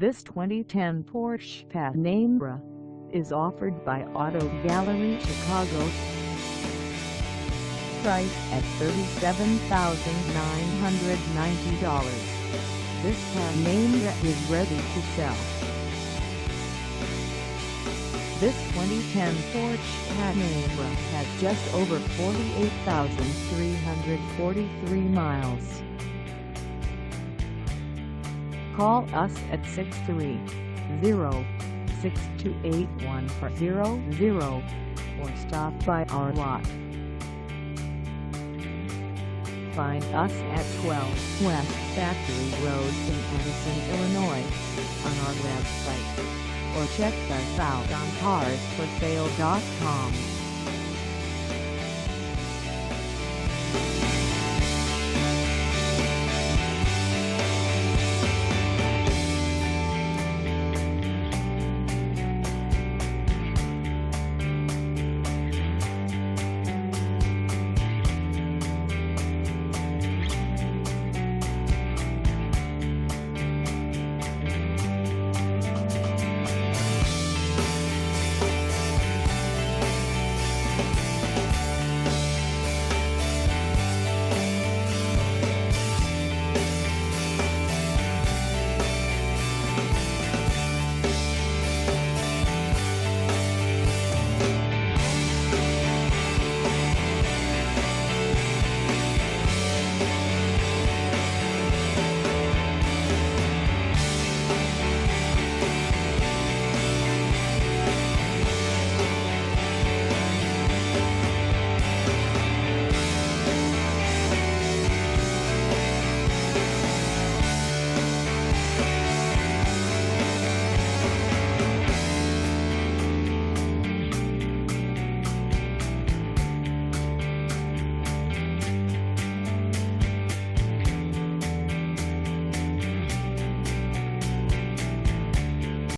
This 2010 Porsche Panamera is offered by Auto Gallery Chicago. Price at $37,990. This Panamera is ready to sell. This 2010 Porsche Panamera has just over 48,343 miles. Call us at 630-628-1400 or stop by our lot. Find us at 12 West Factory Road in Addison, Illinois, on our website, or check us out on carsforsale.com.